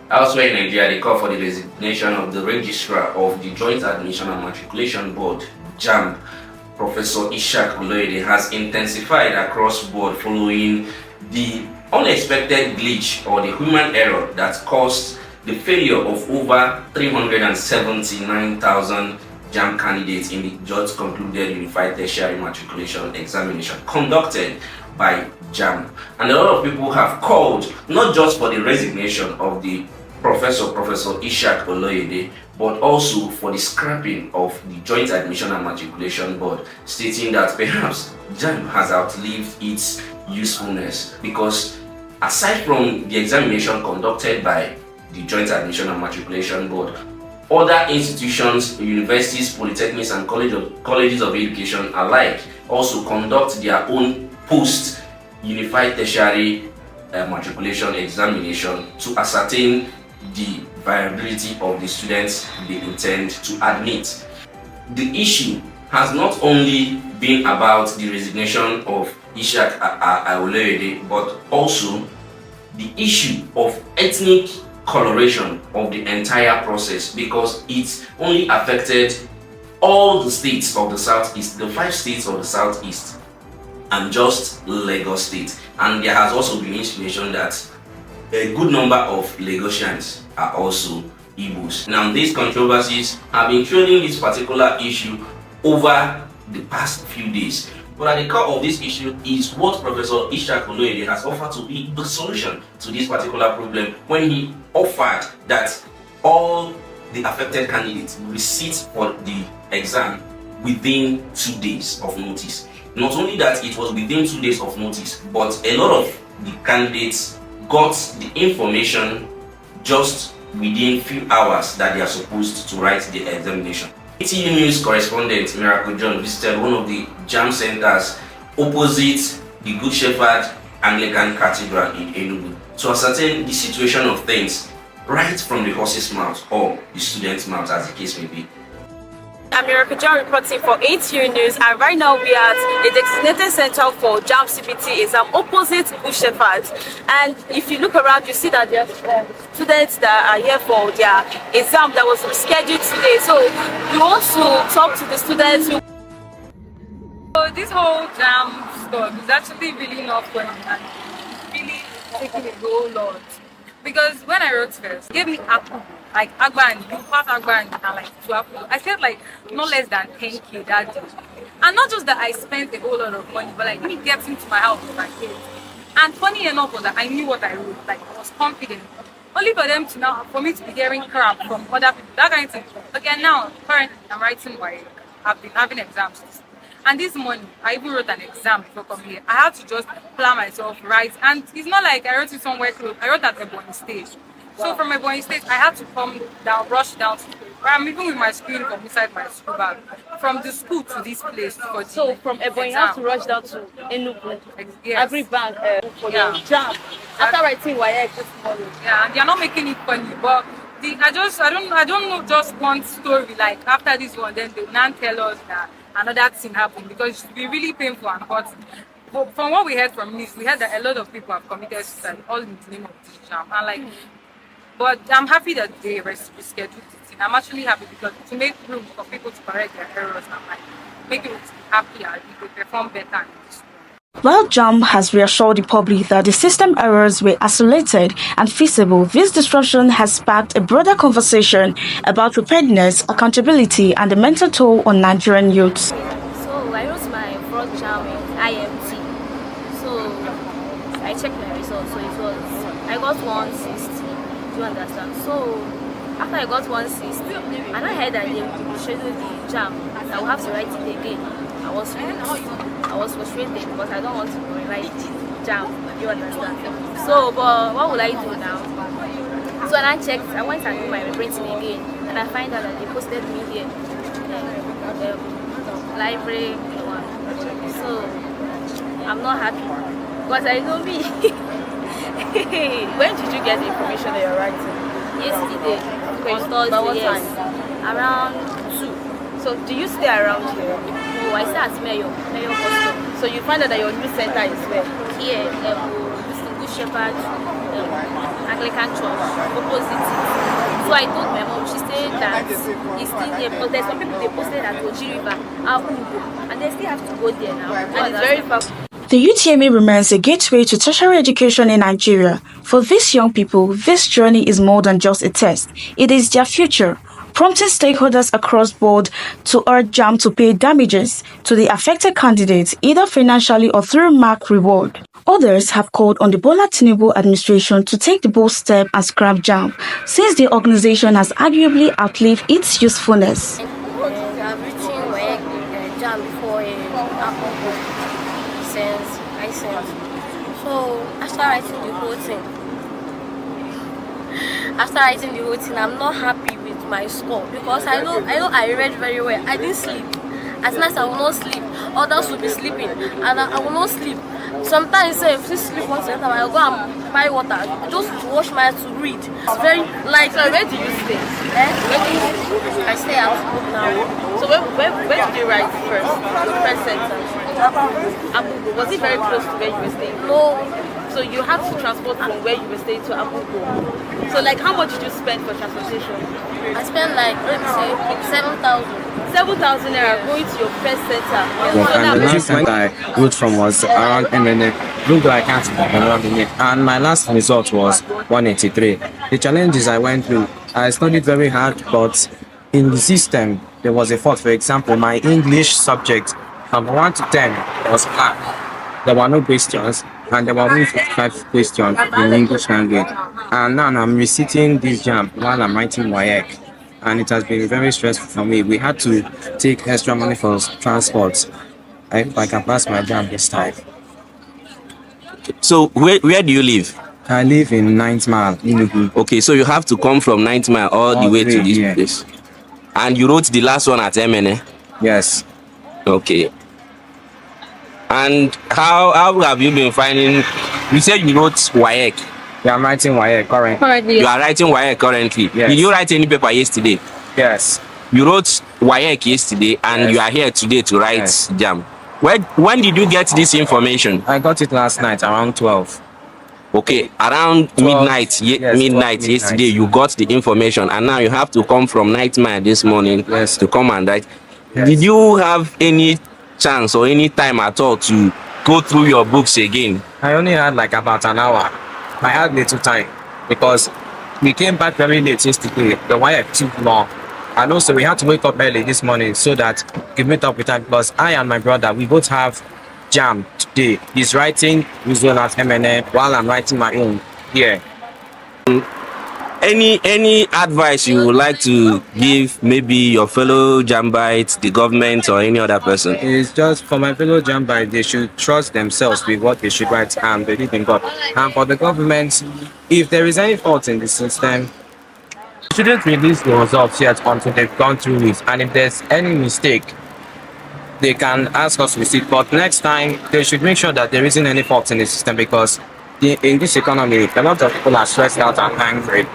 Elsewhere in Nigeria, they call for the resignation of the Registrar of the Joint Admission and Matriculation Board, Jamb. Professor Ishaq Oloyede has intensified across board following the unexpected glitch or the human error that caused the failure of over 379,000 Jamb candidates in the just concluded Unified Tertiary Matriculation Examination conducted by Jamb. And a lot of people have called not just for the resignation of the Professor Ishaq Oloyede, but also for the scrapping of the Joint Admission and Matriculation Board, stating that perhaps Jamb has outlived its usefulness, because aside from the examination conducted by the Joint Admission and Matriculation Board, other institutions, universities, polytechnics and colleges of education alike also conduct their own post-Unified Tertiary Matriculation Examination to ascertain the viability of the students they intend to admit. The issue has not only been about the resignation of Ishaq Oloyede, but also the issue of ethnic coloration of the entire process, because it only affected all the states of the Southeast, the 5 states of the Southeast, and just Lagos State. And there has also been insinuation that a good number of Lagosians are also Igbos. Now, these controversies have been trailing this particular issue over the past few days. But at the core of this issue is what Professor Ishaq Oloyede has offered to be the solution to this particular problem, when he offered that all the affected candidates will sit for the exam within 2 days of notice. Not only that it was within 2 days of notice, but a lot of the candidates got the information just within few hours that they are supposed to write the examination. ATU News correspondent Miracle John visited one of the Jamb centers opposite the Good Shepherd Anglican Cathedral in Enugu to ascertain the situation of things right from the horse's mouth or the student's mouth, as the case may be. I'm Miracle John reporting for ATU News, and right now we are at a designated center for Jamb CBT exam opposite Good Shepherd. And if you look around, you see that there are students that are here for their exam that was scheduled today. So we want to talk to the students. So this whole Jamb stuff is actually really not funny and really taking a whole lot. Because when I wrote first, it gave me Akbu, like Agban, you pass Agban and like 12. I spent like no less than 10K that day. And not just that I spent a whole lot of money, but like me getting to my house with my kids. And funny enough was that I knew what I wrote, like I was confident. Only for them to now, for me to be hearing crap from other people, that kind of thing. Again, now, currently I'm writing my, I've been having exams. And this morning, I even wrote an exam before coming here. I had to just plan myself right. And it's not like I wrote it somewhere close. I wrote at Ebonyi State. So from Ebonyi State, I had to come down, rush down to I'm even with my screen from inside my school bag. From the school to this place. So from Ebonyi, you have to rush down to Enugu. Yes. Every bank for your Jamb. After writing YX this morning. Yeah, and they're not making it funny, but I don't know just one story like after this one, then they will not tell us that another thing happened, because it will be really painful and hurt. But from what we heard from news, we heard that a lot of people have committed suicide all in the name of this Jamb. And like, but I'm happy that they rescheduled it. And I'm actually happy because to make room for people to correct their errors and like make people happy and they perform better in this. While Jamb has reassured the public that the system errors were isolated and feasible, this disruption has sparked a broader conversation about preparedness, accountability, and the mental toll on Nigerian youths. So I wrote my first Jamb in IMT. So I checked my results. So it was, I got 160. Do you understand? So after I got 160, and I heard that they will schedule the Jamb, I will have to write it again. I was frustrated because I don't want to rewrite Jamb, you understand? So, but what will I do now? So when I checked, I went and did my printing again, and I find out that they posted me here, library one. So I'm not happy because I know me. When did you get the information that you're writing? Yesterday. By what time? Around 2. So do you stay around here? No, I stay at Mayor Hospital. So you find out that your new center is where? Here, Good Shepherd Anglican church opposite it. So I told my mom, she said that it's still there, but there's some people they posted at Oji River, and they still have to go there now, and it's very far. The UTME remains a gateway to tertiary education in Nigeria. For these young people, this journey is more than just a test. It is their future, prompting stakeholders across board to urge Jamb to pay damages to the affected candidates, either financially or through mark reward. Others have called on the Bola Tinubu administration to take the bold step and scrap Jamb, since the organization has arguably outlived its usefulness. I've written Jamb before since I sent. So after writing the whole thing, I'm not happy with my score because I know I read very well. I didn't sleep. At night I will not sleep. Others will be sleeping, and I will not sleep. Sometimes if you sleep once a time, I'll go and buy water just to wash my eyes to read. It's very light. So where do you stay? Where do you stay? I stay at home now. So where did you write first? The first sentence. Abugo. Was it very close to where you were staying? No. So you had to transport from where you were staying to Abugo. So like how much did you spend for transportation? I spent like, let me say, 7,000. 7,000 naira going to your first center. Yeah, So and the now last one I wrote from was around MNA, looked like I can't around the and my last result was 183. The challenges I went through, I studied very hard, but in the system there was a fault. For example, my English subject from 1 to 10 was blank. There were no questions, and there were only 55 questions in English language. And now I'm reciting this Jamb while I'm writing WAEC. And it has been very stressful for me. We had to take extra money for transport. I hope I can pass my Jamb this time. So where do you live? I live in 9th Mile, Enugu. Okay, so you have to come from 9th Mile all the way to this place. And you wrote the last one at MNA? Yes. Okay. And how have you been finding? You said you wrote WAEC. Yeah, I'm writing WAEC currently. You are writing WAEC currently. Yes. Did you write any paper yesterday? Yes. You wrote WAEC yesterday, and Yes. you are here today to write Yes. Jamb. When did you get this information? I got it last night around 12. Okay, around 12, midnight. yes, Midnight 12 yesterday, midnight. you got the information, and now you have to come from 9th Mile this morning Yes. to come and write. Yes. Did you have any chance or any time at all to go through your books again? I only had like about an hour. I had little time because we came back very late yesterday. The WAEC took long. And also we had to wake up early this morning so that we could meet up with time, because I and my brother, we both have Jamb today. He's writing his own at MNA while I'm writing my own here. Any advice you would like to give maybe your fellow Jambites, the government, or any other person? It's just for my fellow Jambites, they should trust themselves with what they should write and believe in God. And for the government, if there is any fault in the system, they shouldn't release the results yet until they've gone through it. And if there's any mistake, they can ask us to see. But next time, they should make sure that there isn't any fault in the system, because in this economy, a lot of people are stressed out and angry.